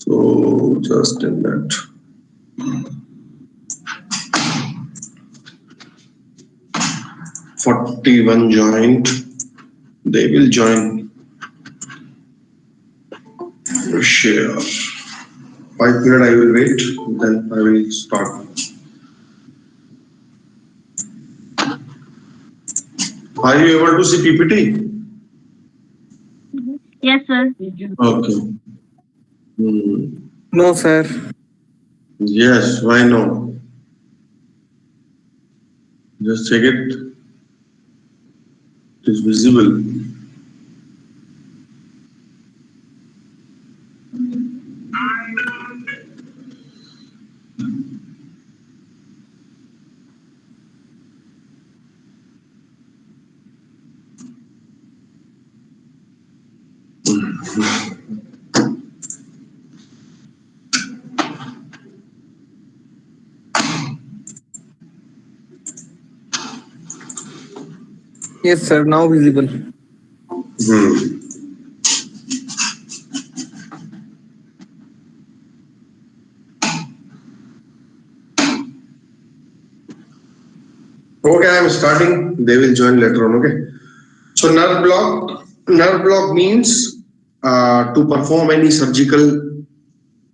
So just a minute. Forty-one joined. They will join. Share. 5 minutes I will wait. Then I will start. Are you able to see PPT? Yes, sir. Okay. No, sir. Yes, why no? Just check it. It is visible. Yes, sir. Now visible. Hmm. Okay, I am starting. They will join later on. Okay. So nerve block. Nerve block means to perform any surgical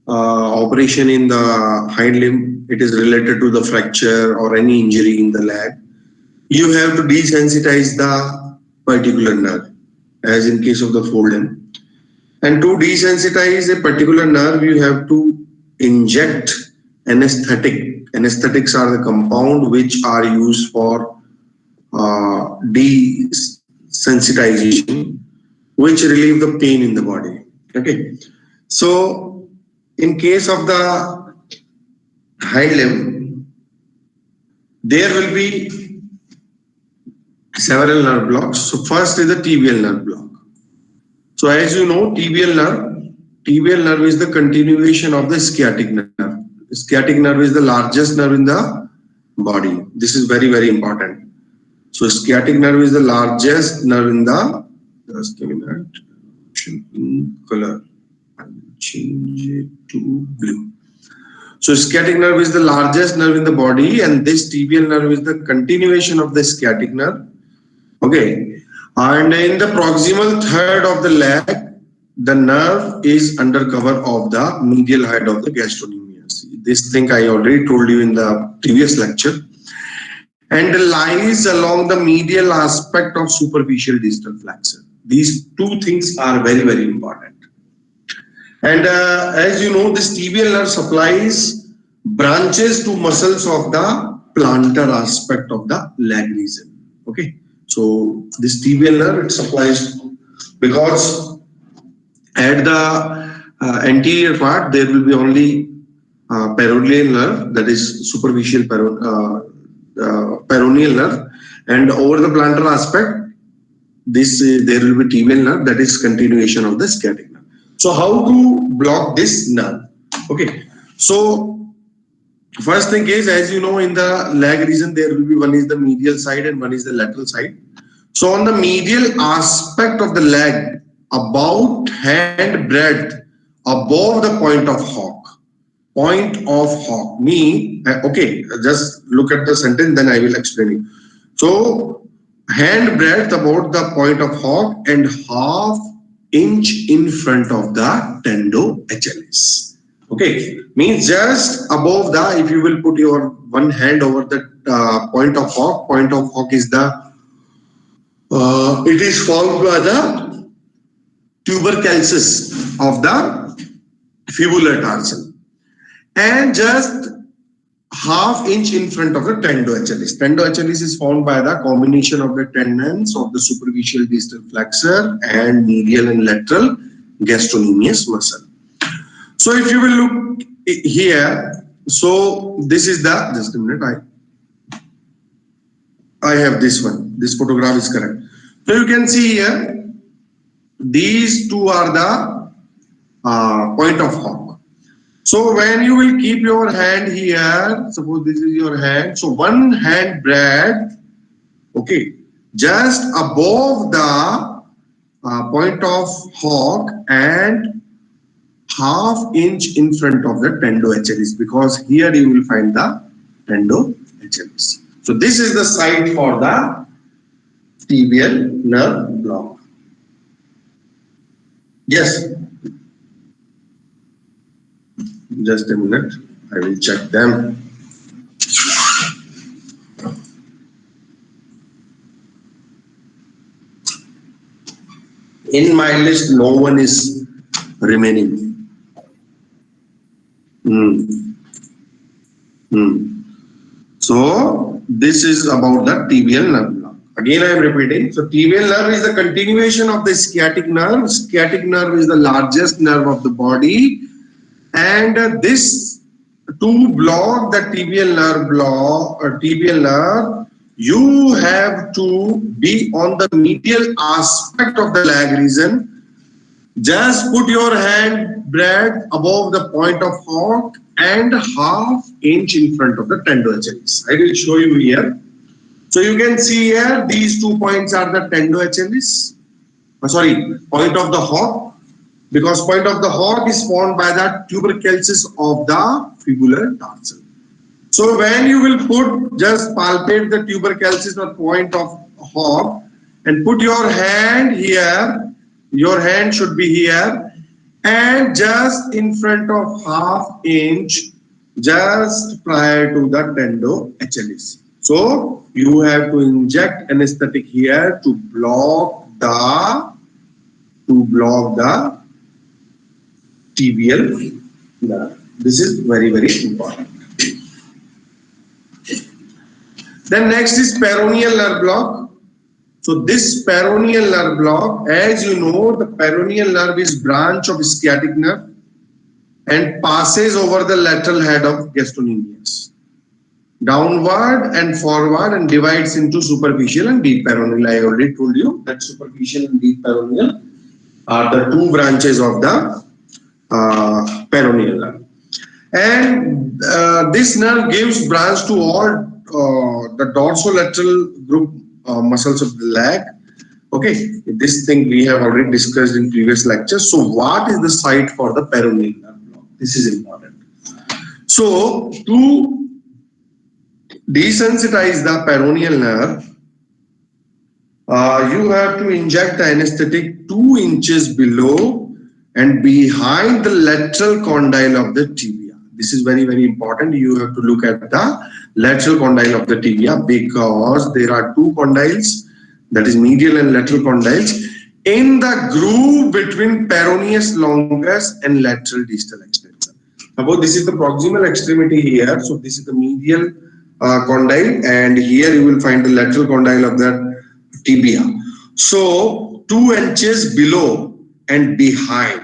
operation in the hind limb. It is related to the fracture or any injury in the leg. You have to desensitize the particular nerve, as in case of the forelimb. And to desensitize a particular nerve, you have to inject anesthetic. Anesthetics are the compound which are used for desensitization, which relieve the pain in the body. Okay. So, in case of the hind limb, there will be several nerve blocks. So, first is the tibial nerve block. So, as you know, tibial nerve is the continuation of the sciatic nerve. Sciatic nerve is the largest nerve in the body. This is very, very important. So, sciatic nerve is the largest nerve in the. Just a minute. In color. Change it to blue. So, sciatic nerve is the largest nerve in the body, and this tibial nerve is the continuation of the sciatic nerve. Okay. And in the proximal third of the leg, the nerve is under cover of the medial head of the gastrocnemius. This thing I already told you in the previous lecture. And lies along the medial aspect of superficial distal flexor. These two things are very, very important. And as you know, this tibial nerve supplies branches to muscles of the plantar aspect of the leg region. Okay. So this tibial nerve, it supplies, because at the anterior part there will be only peroneal nerve, that is superficial peroneal nerve, and over the plantar aspect, this there will be tibial nerve, that is continuation of the sciatic nerve. So how to block this nerve? Okay. So first thing is, as you know, in the leg region there will be, one is the medial side and one is the lateral side. So on the medial aspect of the leg, about hand breadth above the point of hock. Point of hock mean, okay, just look at the sentence, then I will explain it. So hand breadth about the point of hock and half inch in front of the tendo HLS. Okay, means just above the, if you will put your one hand over the point of hock is the, it is formed by the tuberculosis of the fibular tarsal, and just half inch in front of the tendo HLS. Tendo HLS is formed by the combination of the tendons of the superficial distal flexor and medial and lateral gastrocnemius muscle. So if you will look here, so this is the, just a minute, I have this one. This photograph is correct. So you can see here, these two are the point of hock. So when you will keep your hand here, suppose this is your hand, so one hand breadth, okay, just above the point of hock and half inch in front of the tendo-HLS, because here you will find the tendo-HLS. So this is the site for the tibial nerve block. Yes. Just a minute, I will check them. In my list, no one is remaining. So this is about the tibial nerve block. Again, I am repeating. So tibial nerve is the continuation of the sciatic nerve. Sciatic nerve is the largest nerve of the body, and this to block the tibial nerve block or tibial nerve, you have to be on the medial aspect of the leg region. Just put your hand breadth above the point of hock and half inch in front of the tendo-HLS. I will show you here. So you can see here, these 2 points are the tendo-HLS. Point of the hock, because point of the hock is formed by the tuberculosis of the fibular tarsal. So when you will put, just palpate the tuberculosis or point of hock and put your hand here. Your hand should be here and just in front of half inch, just prior to the tendo-HLS. So you have to inject anesthetic here to block the tibial nerve. This is very, very important. Then next is peroneal nerve block. So this peroneal nerve block, as you know, the peroneal nerve is branch of sciatic nerve and passes over the lateral head of gastrocnemius, downward and forward, and divides into superficial and deep peroneal. I already told you that superficial and deep peroneal are the two branches of the peroneal nerve. And this nerve gives branch to all the dorsolateral group muscles of the leg. Okay, this thing we have already discussed in previous lectures. So what is the site for the peroneal nerve block? This is important. So to desensitize the peroneal nerve, you have to inject the anesthetic 2 inches below and behind the lateral condyle of the tibia. This is very, very important. You have to look at the lateral condyle of the tibia, because there are 2 condyles, that is medial and lateral condyles, in the groove between peroneus longus and lateral distal extensor. Suppose this is the proximal extremity here. So this is the medial condyle, and here you will find the lateral condyle of the tibia. So 2 inches below and behind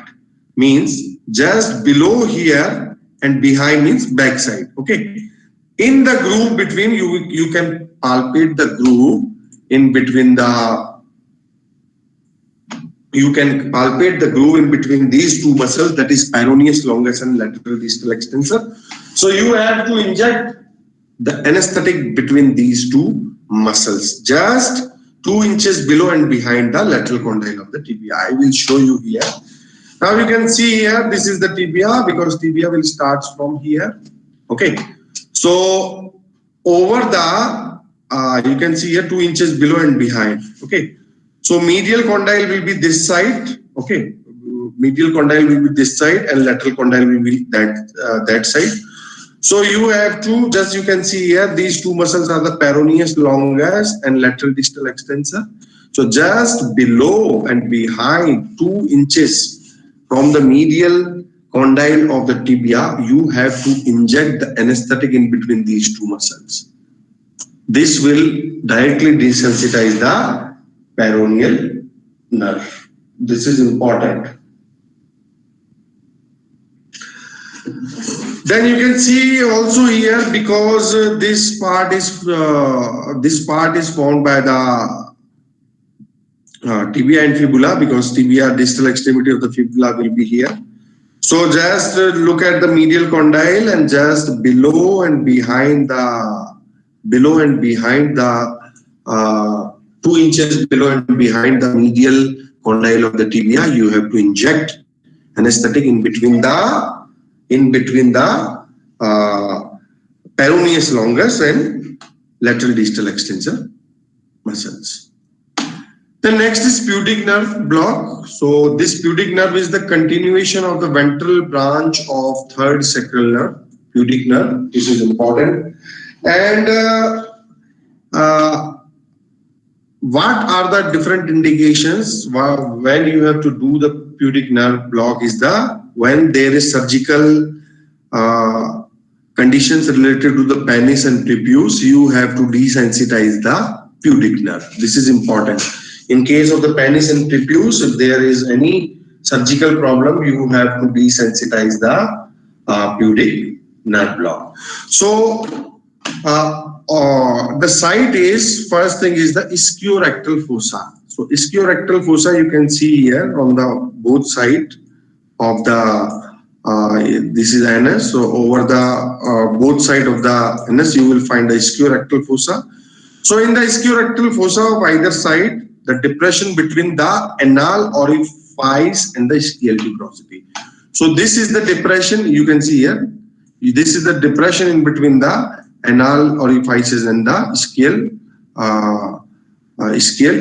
means just below here, and behind means backside. Okay. In the groove between, you can palpate the groove in between these 2 muscles, that is peroneus longus and lateral distal extensor. So you have to inject the anesthetic between these 2 muscles, just 2 inches below and behind the lateral condyle of the tibia. I will show you here. Now you can see here, this is the tibia, because tibia will start from here. Okay. So over the, you can see here 2 inches below and behind. Okay. So medial condyle will be this side. Okay. Medial condyle will be this side and lateral condyle will be that side. So you have to, just you can see here, these 2 muscles are the peroneus longus and lateral distal extensor. So just below and behind 2 inches from the medial condyle of the tibia, you have to inject the anesthetic in between these 2 muscles. This will directly desensitize the peroneal nerve. This is important. Then you can see also here, because this part is formed by the tibia and fibula, because tibia distal extremity of the fibula will be here. So just look at the medial condyle and just below and behind the 2 inches below and behind the medial condyle of the tibia, you have to inject anesthetic in between the peroneus longus and lateral distal extensor muscles. The next is pudic nerve block. So this pudic nerve is the continuation of the ventral branch of third sacral nerve, pudic nerve. This is important. And what are the different indications when you have to do the pudic nerve block is when there is surgical conditions related to the penis and prepuce, you have to desensitize the pudic nerve. This is important. In case of the penis and prepuce, if there is any surgical problem, you have to desensitize the pudic nerve block. So the site is, first thing is the ischiorectal fossa. So ischiorectal fossa you can see here on the both side of the this is anus. So over the both side of the anus you will find the ischiorectal fossa. So in the ischiorectal fossa of either side, the depression between the anal orifice and the ischial tuberosity. So this is the depression you can see here. This is the depression in between the anal orifices and the ischial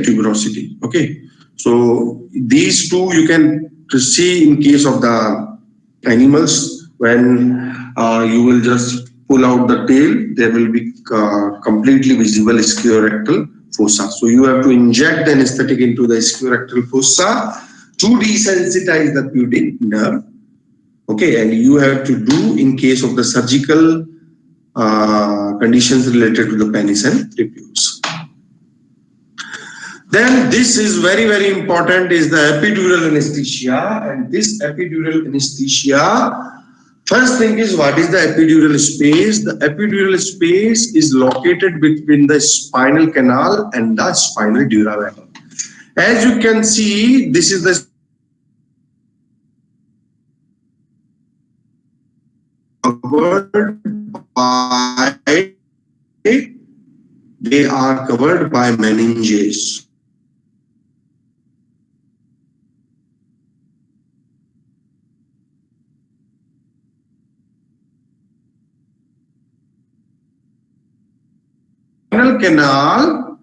tuberosity. Okay, so these two you can see in case of the animals. When you will just pull out the tail, there will be completely visible ischiorectal fossa. So you have to inject the anesthetic into the ischiorectal fossa to desensitize the pudic nerve. Okay, and you have to do in case of the surgical conditions related to the penis and prepuce. Then this is very, very important is the epidural anesthesia. And this epidural anesthesia, first thing is, what is the epidural space? The epidural space is located between the spinal canal and the spinal dura mater. As you can see, this is the covered by, they are covered by meninges. Spinal canal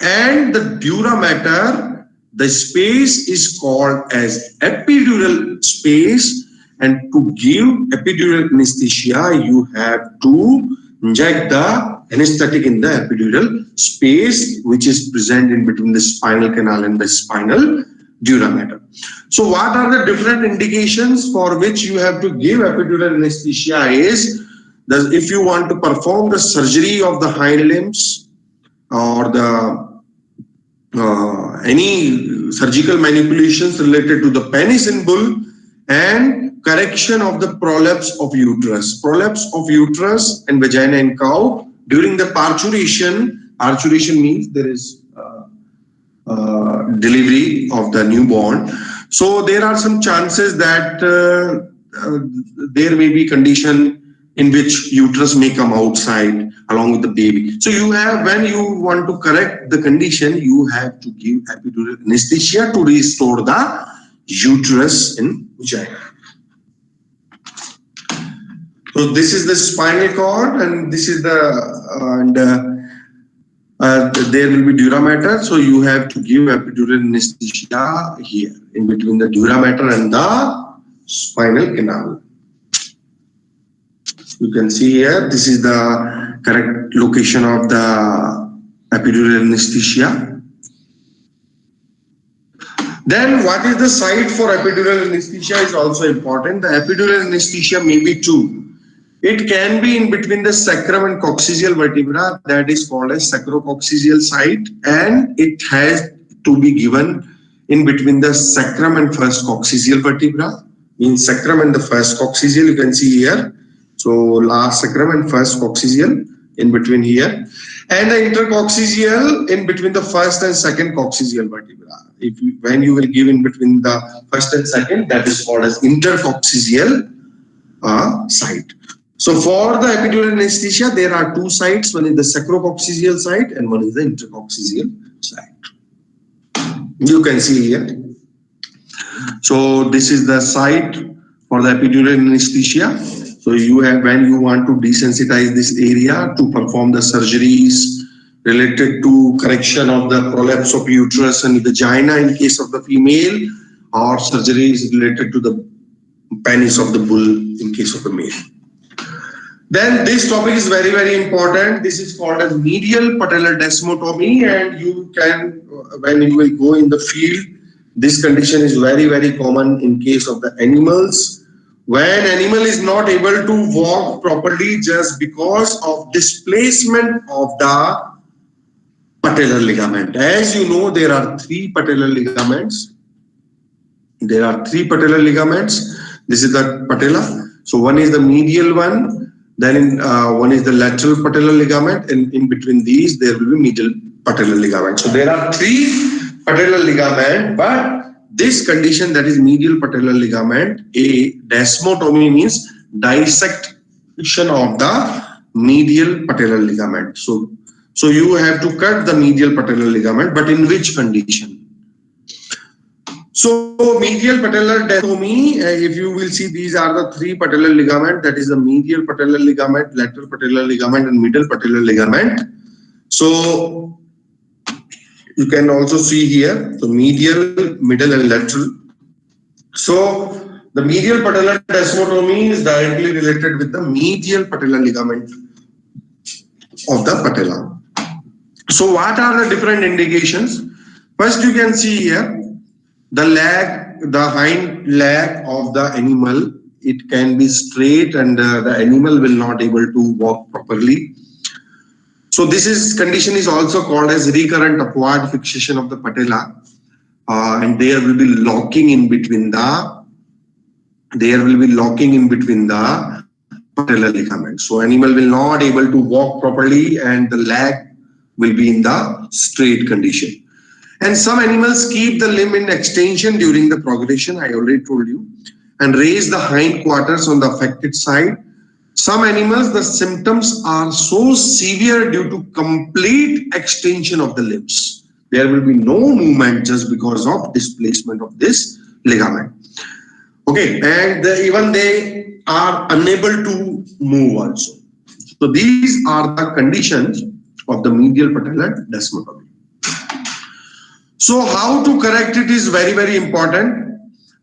and the dura mater, the space is called as epidural space. And to give epidural anesthesia, you have to inject the anesthetic in the epidural space, which is present in between the spinal canal and the spinal dura mater. So what are the different indications for which you have to give epidural anesthesia is, if you want to perform the surgery of the hind limbs or the any surgical manipulations related to the penis and bull, and correction of the prolapse of uterus. Prolapse of uterus and vagina in cow during the parturition. Parturition means there is delivery of the newborn. So there are some chances that there may be condition in which uterus may come outside along with the baby. So you have, when you want to correct the condition, you have to give epidural anesthesia to restore the uterus in vagina. So this is the spinal cord, and this is the there will be dura mater. So you have to give epidural anesthesia here in between the dura mater and the spinal canal. You can see here, this is the correct location of the epidural anesthesia. Then what is the site for epidural anesthesia is also important. The epidural anesthesia may be two. It can be in between the sacrum and coccygeal vertebra, that is called as sacrococcygeal site, and it has to be given in between the sacrum and first coccygeal vertebra. Means sacrum and the first coccygeal, you can see here. So last sacrum and first coccygeal in between here, and the intercoccygeal in between the first and second coccygeal vertebra. When you will give in between the first and second, that is called as intercoccygeal site. So for the epidural anesthesia, there are two sites. One is the sacrococcygeal site and one is the intercoccygeal site. You can see here. So this is the site for the epidural anesthesia. So you have, when you want to desensitize this area to perform the surgeries related to correction of the prolapse of uterus and vagina in case of the female, or surgeries related to the penis of the bull in case of the male. Then this topic is very, very important. This is called as medial patellar desmotomy, and you can, when you will go in the field, this condition is very, very common in case of the animals. When animal is not able to walk properly just because of displacement of the patellar ligament. As you know, there are three patellar ligaments. This is the patella. So one is the medial one, then one is the lateral patellar ligament, and in between these there will be medial patellar ligament. So there are three patellar ligament, but this condition, that is medial patellar ligament, a desmotomy means dissection of the medial patellar ligament. So you have to cut the medial patellar ligament, but in which condition? So medial patellar desmotomy, if you will see, these are the three patellar ligament, that is the medial patellar ligament, lateral patellar ligament, and middle patellar ligament. So you can also see here, so medial, middle, and lateral. So the medial patellar desmotomy is directly related with the medial patellar ligament of the patella. So what are the different indications? First, you can see here, the leg, the hind leg of the animal, it can be straight and the animal will not able to walk properly. So this condition is also called as recurrent upward fixation of the patella, and there will be locking in between the patellar ligament. So animal will not able to walk properly and the leg will be in the straight condition. And some animals keep the limb in extension during the progression, I already told you, and raise the hindquarters on the affected side. Some animals, the symptoms are so severe due to complete extension of the limbs. There will be no movement just because of displacement of this ligament. Okay, and even they are unable to move also. So these are the conditions of the medial patellar desmotomy. So how to correct it is very, very important.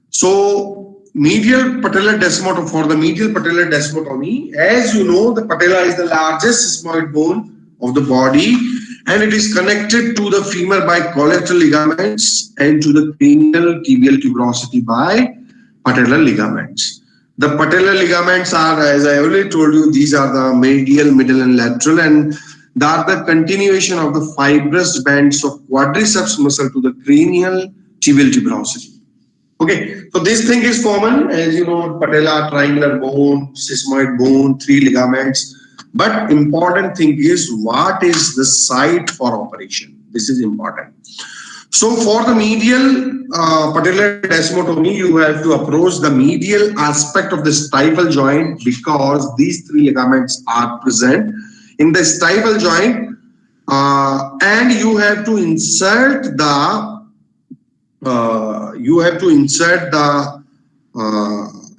So medial patellar desmotomy, for the medial patellar desmotomy, as you know, the patella is the largest sigmoid bone of the body, and it is connected to the femur by collateral ligaments and to the cranial tibial tuberosity by patellar ligaments. The patellar ligaments are, as I already told you, these are the medial, middle, and lateral, and they are the continuation of the fibrous bands of quadriceps muscle to the cranial tibial tuberosity. Okay, so this thing is common, as you know, patella, triangular bone, sigmoid bone, three ligaments. But important thing is, what is the site for operation? This is important. So for the medial patellar desmotomy, you have to approach the medial aspect of the stifle joint, because these three ligaments are present in the stifle joint, and you have to insert the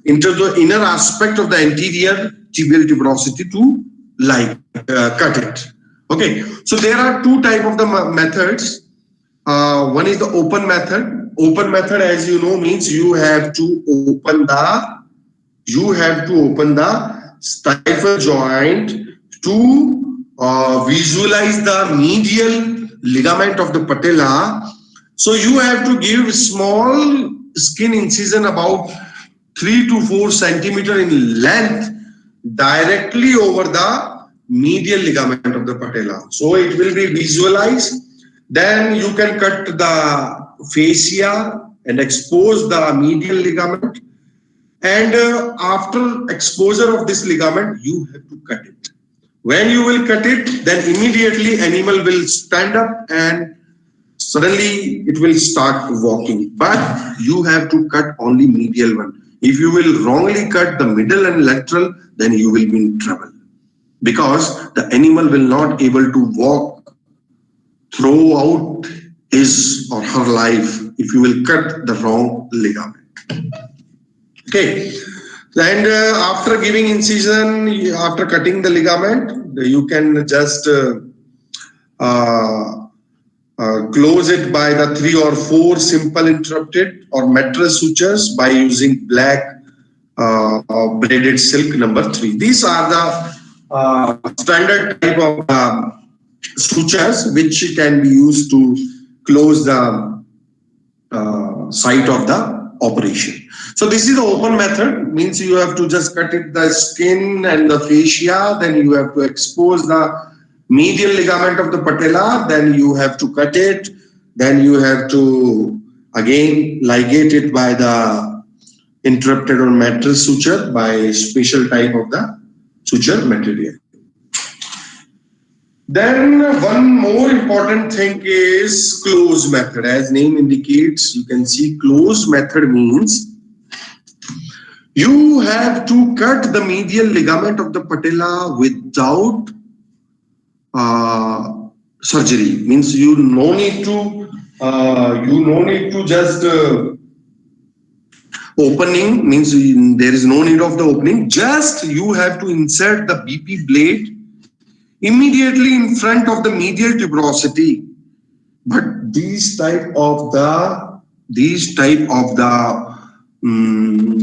into the inner aspect of the anterior tibial tuberosity to cut it. Okay, so there are two type of the methods. One is the open method. Open method, as you know, means you have to open the stifle joint to visualize the medial ligament of the patella. So you have to give small skin incision about 3 to 4 centimeter in length directly over the medial ligament of the patella. So it will be visualized. Then you can cut the fascia and expose the medial ligament. And after exposure of this ligament, you have to cut it. When you will cut it, then immediately animal will stand up and suddenly it will start walking. But you have to cut only medial one. If you will wrongly cut the middle and lateral, then you will be in trouble, because the animal will not able to walk throughout his or her life if you will cut the wrong ligament. Okay, and after giving incision, after cutting the ligament, you can just uh, close it by the 3 or 4 simple interrupted or mattress sutures by using black braided silk number 3. These are the standard type of sutures which can be used to close the site of the operation. So this is the open method, means you have to just cut it the skin and the fascia, then you have to expose the medial ligament of the patella, then you have to cut it, then you have to again ligate it by the interrupted or mattress suture by special type of the suture material. Then one more important thing is close method. As name indicates, you can see close method means you have to cut the medial ligament of the patella without surgery. Means you no need to just opening, means there is no need of the opening. Just you have to insert the BP blade immediately in front of the medial tuberosity. But these type of the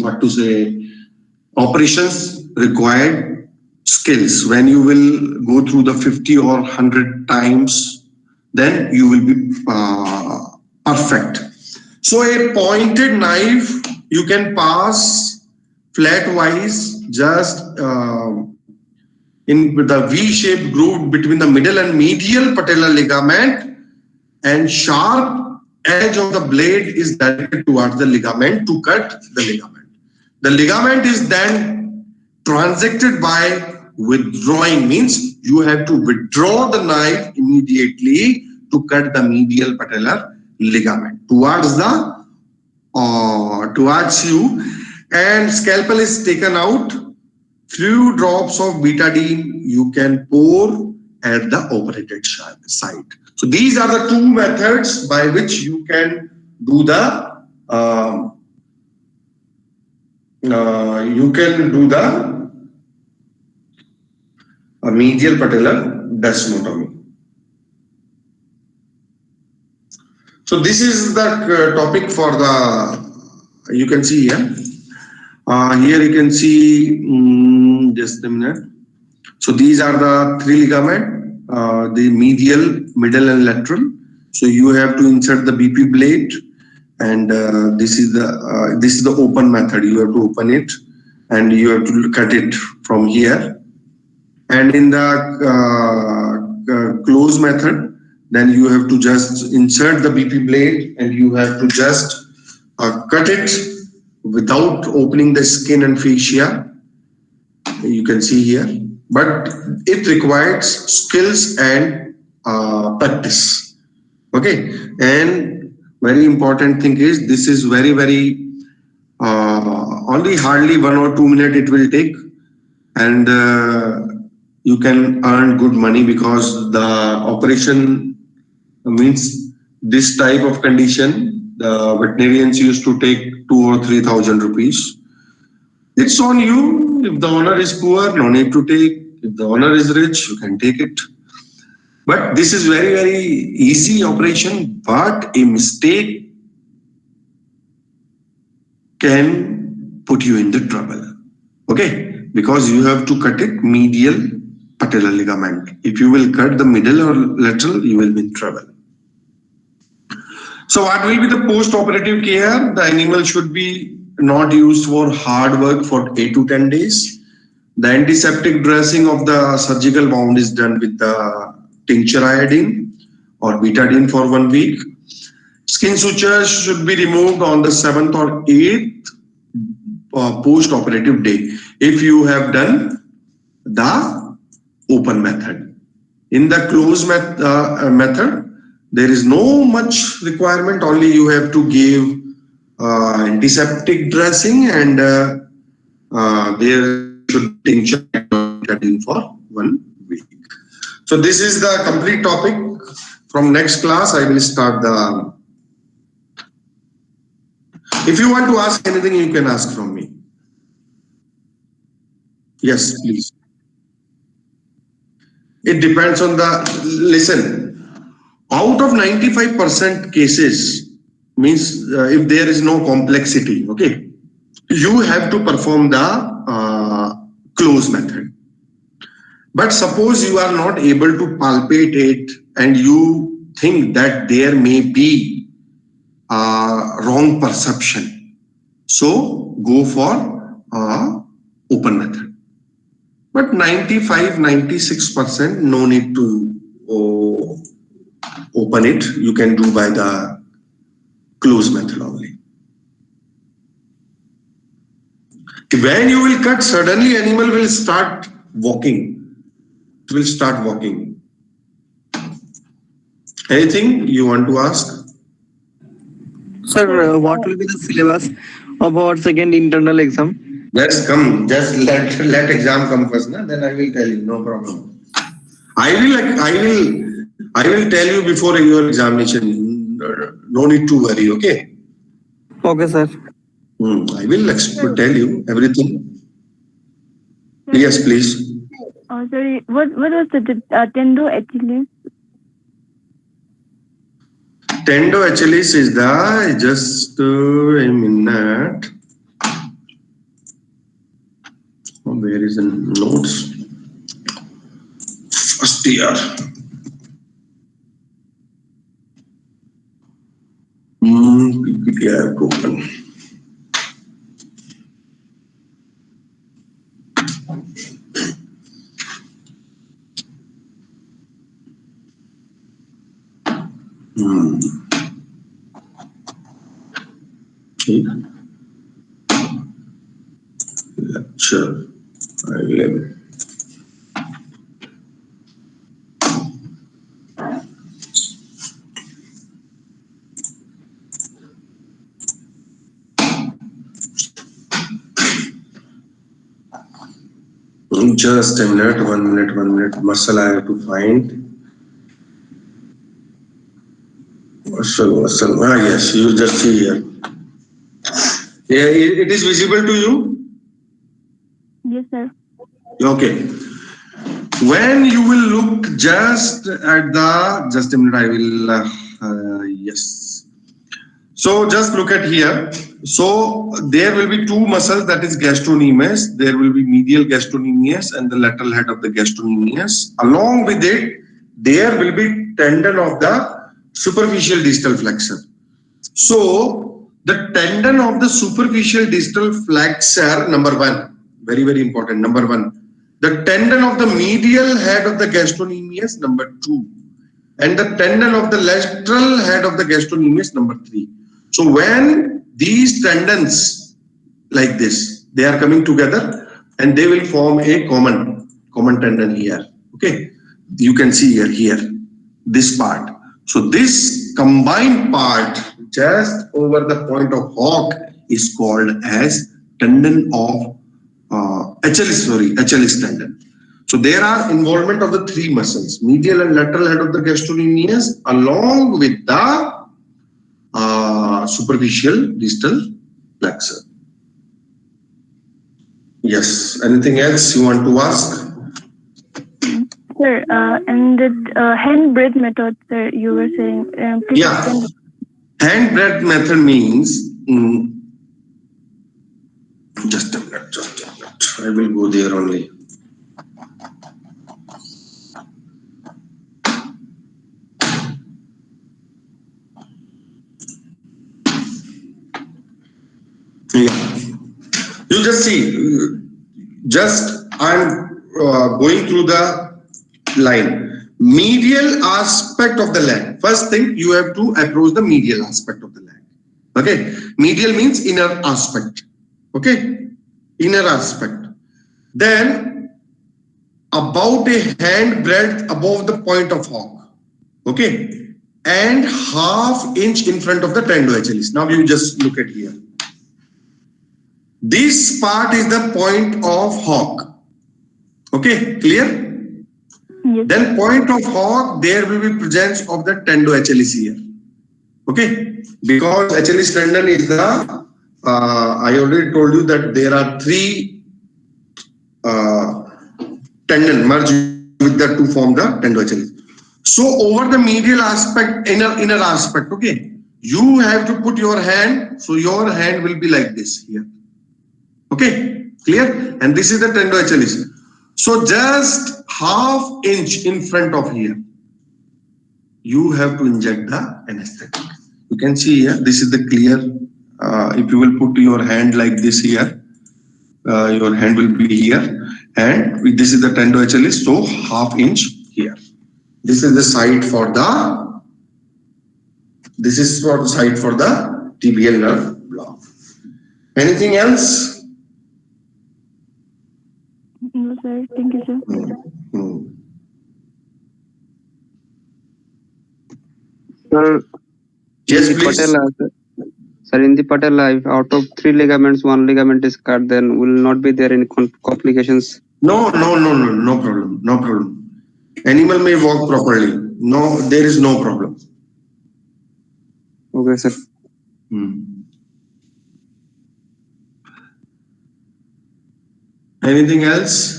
what to say, operations required skills. When you will go through the 50 or 100 times, then you will be perfect. So a pointed knife you can pass flat-wise just in the V-shaped groove between the middle and medial patellar ligament, and sharp edge of the blade is directed towards the ligament to cut the ligament. The ligament is then transected by withdrawing, means you have to withdraw the knife immediately to cut the medial patellar ligament towards you, and scalpel is taken out. Few drops of betadine you can pour at the operated site. So these are the 2 methods by which you can do the medial patellar desmotomy. So this is the topic for the, you can see here. Here you can see, just a minute. So these are the 3 ligament, the medial, middle and lateral. So you have to insert the BP blade, and this is the open method. You have to open it and you have to cut it from here. And in the close method, then you have to just insert the BP blade and you have to just cut it without opening the skin and fascia. You can see here, but it requires skills and practice. Okay, and very important thing is this is very only hardly 1 or 2 minutes it will take, and you can earn good money, because the operation means this type of condition, the veterinarians used to take 2 or 3,000 rupees. It's on you. If the owner is poor, no need to take. If the owner is rich, you can take it. But this is very easy operation, but a mistake can put you in the trouble. Okay, because you have to cut it medial patellar ligament. If you will cut the middle or lateral, you will be in trouble. So what will be the post-operative care? The animal should be not used for hard work for 8 to 10 days. The antiseptic dressing of the surgical wound is done with the tincture iodine or betadine for 1 week. Skin sutures should be removed on the 7th or 8th post-operative day if you have done the open method. In the closed method, there is no much requirement, only you have to give antiseptic dressing, and there should be tincture for 1 week. So this is the complete topic. From next class, I will start the If you want to ask anything, you can ask from me. Yes, please. It depends on the, listen, out of 95% cases, means if there is no complexity, okay, you have to perform the close method. But suppose you are not able to palpate it and you think that there may be wrong perception. So go for open method. But 95, 96%, no need to open it. You can do by the close method only. When you will cut, suddenly animal will start walking. It will start walking. Anything you want to ask? Sir, what will be the syllabus of our second internal exam? Let's come. Just let exam come first, na? Then I will tell you. No problem. I will tell you before your examination. No need to worry. Okay. Okay, sir. I will tell you everything. Yes, please. Oh, sorry. What was the Tendo Achelis? Tendo Achelis is the, just a minute. Oh, where is the notes? First year. PPT I have to open. Okay. Lecture 11. Just a minute, 1 minute. Muscle I have to find. Muscle. Ah, yes, you just see here. Yeah, it is visible to you? Yes, sir. Okay. When you will look just at the, just a minute, I will, yes. So just look at here. So there will be two muscles, that is gastrocnemius. There will be medial gastrocnemius and the lateral head of the gastrocnemius. Along with it, there will be tendon of the superficial distal flexor. So the tendon of the superficial distal flexor, number one, very, very important, number one. The tendon of the medial head of the gastrocnemius, number two. And the tendon of the lateral head of the gastrocnemius, number three. So when these tendons like this, they are coming together and they will form a common tendon here. Okay, you can see here, this part. So this combined part just over the point of Hock is called as tendon of Achilles tendon. So there are involvement of the three muscles, medial and lateral head of the gastrocnemius, along with the superficial distal flexor. Yes. Anything else you want to ask? Sir, and the hand breath method, sir, you were saying. Please explain. Hand breath method means, just a minute. I will go there only. Yeah. You just see, I'm going through the line. Medial aspect of the leg. First thing, you have to approach the medial aspect of the leg. Okay. Medial means inner aspect. Okay. Inner aspect. Then about a hand breadth above the point of Hock. Okay. And ½ inch in front of the tendo Achilles. Now you just look at here. This part is the point of Hock. Okay, clear? Yes. Then point of Hock, there will be presence of the tendo Achilles here. Okay, because Achilles tendon is the I already told you that there are three tendon merge with that to form the tendoachelis. So over the medial aspect, inner aspect, okay, you have to put your hand, so your hand will be like this here. Okay, clear? And this is the tendoachelis. So just half inch in front of here, you have to inject the anesthetic. You can see here, this is the clear. If you will put your hand like this here, your hand will be here, and this is the tendoachelis, so half inch here. This is the site for the. This is for the site for the tibial nerve block. Anything else? No, sir. Thank you, sir. Sir, Yes, in the please. patella, sir, in the patella, if out of 3 ligaments, 1 ligament is cut, then will not be there any complications. No problem. No problem. Animal may walk properly. No, there is no problem. Okay, sir. Anything else?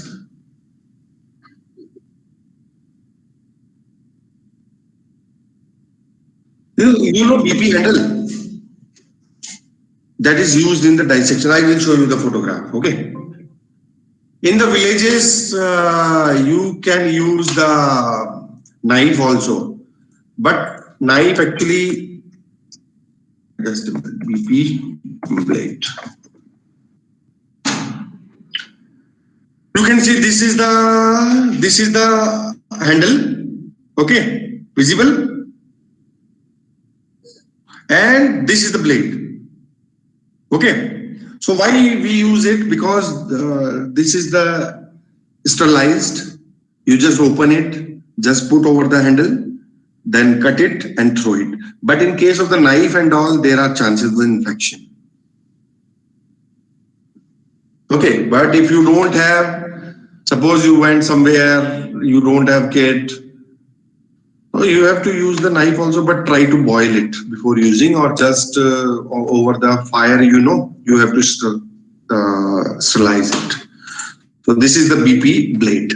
You know BP handle that is used in the dissection. I will show you the photograph. Okay. In the villages, you can use the knife also, but knife actually just a minute, BP blade. You can see this is the handle, okay, visible, and this is the blade, okay. So why we use it? Because this is the sterilized. You just open it, just put over the handle, then cut it and throw it. But in case of the knife and all, there are chances of infection. Okay, but if you don't have, suppose you went somewhere, you don't have kit, you have to use the knife also, but try to boil it before using, or just over the fire, you have to sterilize it. So this is the BP blade.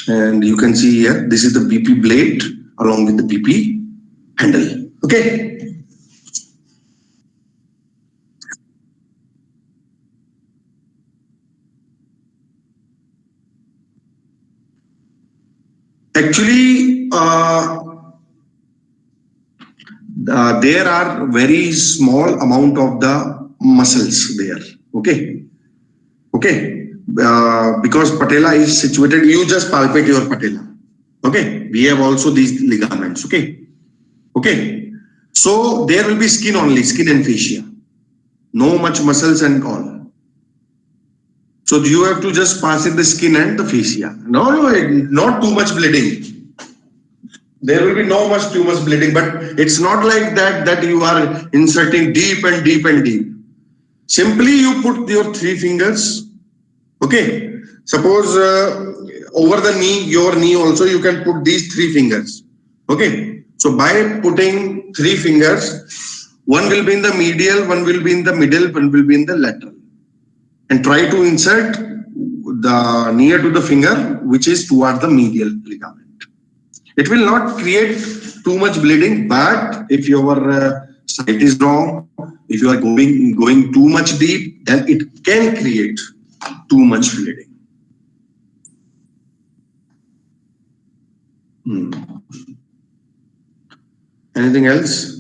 And you can see here, this is the BP blade along with the BP handle. Okay. Actually, there are very small amount of the muscles there. Okay. Because patella is situated, you just palpate your patella. Okay. We have also these ligaments. Okay. So there will be skin only, skin and fascia. No much muscles and all. So you have to just pass in the skin and the fascia. No, not too much bleeding. There will be no much too much bleeding, but it's not like that you are inserting deep and deep and deep. Simply you put your 3 fingers. Okay. Suppose over the knee, your knee also, you can put these 3 fingers. Okay. So by putting 3 fingers, one will be in the medial, one will be in the middle, one will be in the lateral. And try to insert the near to the finger, which is toward the medial ligament. It will not create too much bleeding, but if your site is wrong, if you are going too much deep, then it can create too much bleeding. Anything else?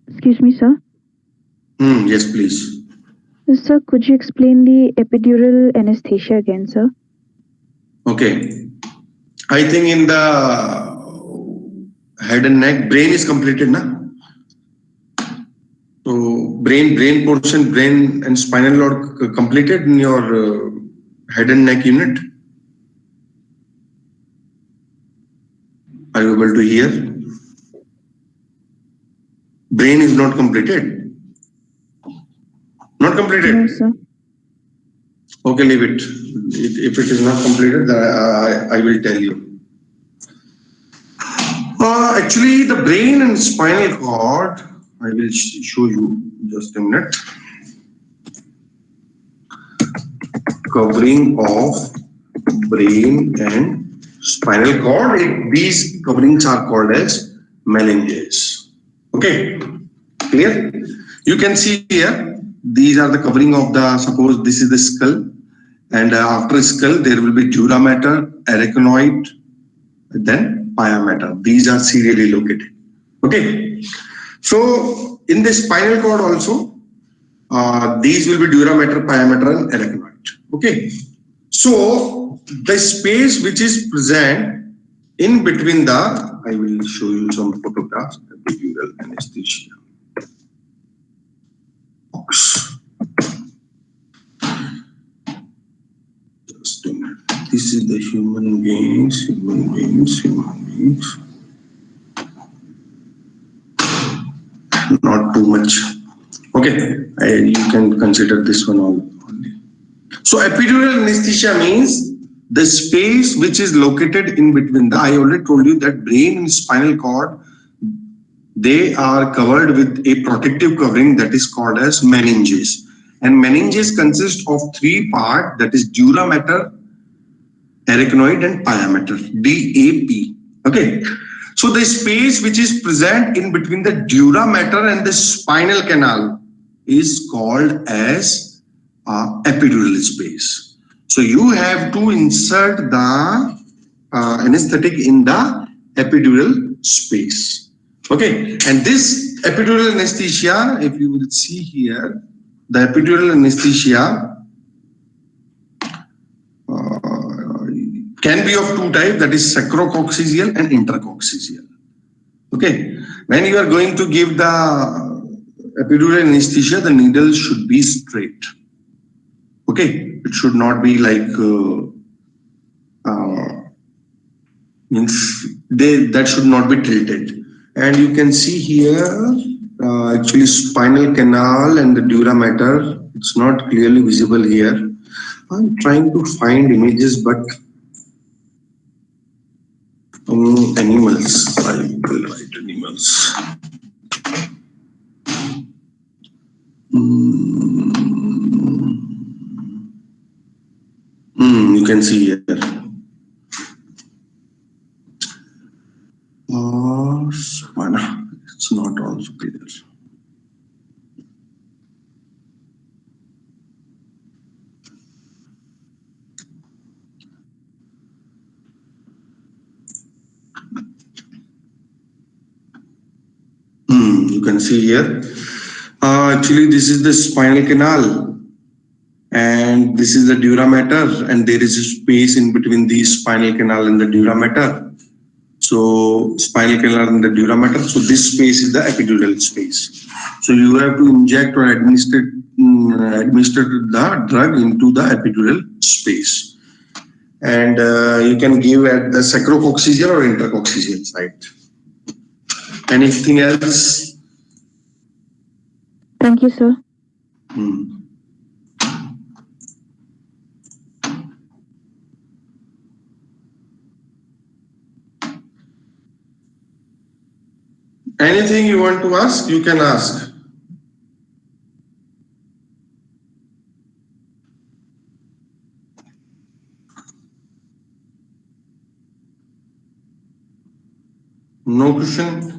Excuse me, sir. Yes, please. Sir, could you explain the epidural anesthesia again, sir? Okay. I think in the head and neck, brain is completed, na? So brain portion, brain and spinal cord completed in your head and neck unit. Are you able to hear? Brain is not completed. Not completed. No, sir. Okay, leave it. If it is not completed, then I will tell you. Actually, the brain and spinal cord, I will show you just a minute. Covering of brain and spinal cord, these coverings are called as meninges. Okay, clear? You can see here, these are the covering of the, suppose this is the skull, and after skull there will be dura mater, arachnoid, then pia mater. These are serially located. Okay, so in the spinal cord also, these will be dura mater, pia mater, and arachnoid. Okay, so the space which is present in between the, I will show you some photographs, epidural anesthesia. Just a minute. This is the human beings. Not too much. Okay, you can consider this one only. So epidural anesthesia means the space which is located in between the, I already told you that brain and spinal cord, they are covered with a protective covering that is called as meninges. And meninges consist of three parts, that is dura mater, arachnoid, and pia mater, DAP. Okay, so the space which is present in between the dura mater and the spinal canal is called as epidural space. So you have to insert the anesthetic in the epidural space. Okay, and this epidural anesthesia, if you will see here, the epidural anesthesia can be of two types, that is sacrococcygeal and intercoccygeal. Okay, when you are going to give the epidural anesthesia, the needle should be straight. Okay, it should not be like that should not be tilted. And you can see here actually spinal canal and the dura mater. It's not clearly visible here. I'm trying to find images, but animals. I will write animals. You can see here. It's not also clear. You can see here. Actually, this is the spinal canal. And this is the dura mater, and there is a space in between the spinal canal and the dura mater. So spinal canal and the dura mater. So this space is the epidural space. So you have to inject or administer the drug into the epidural space. And you can give at the sacrococcygeal or intercoccygeal site. Anything else? Thank you, sir. Anything you want to ask, you can ask. No question?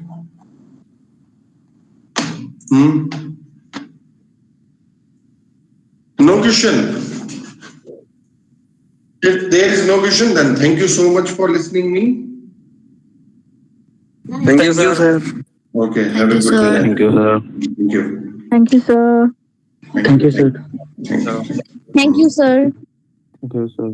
No question? If there is no question, then thank you so much for listening me. Thank you, sir. Okay, have a good day. Thank you, sir. Thank you. Thank you, sir. Thank you, sir. Thank you. Thank you, sir. Thank you, sir.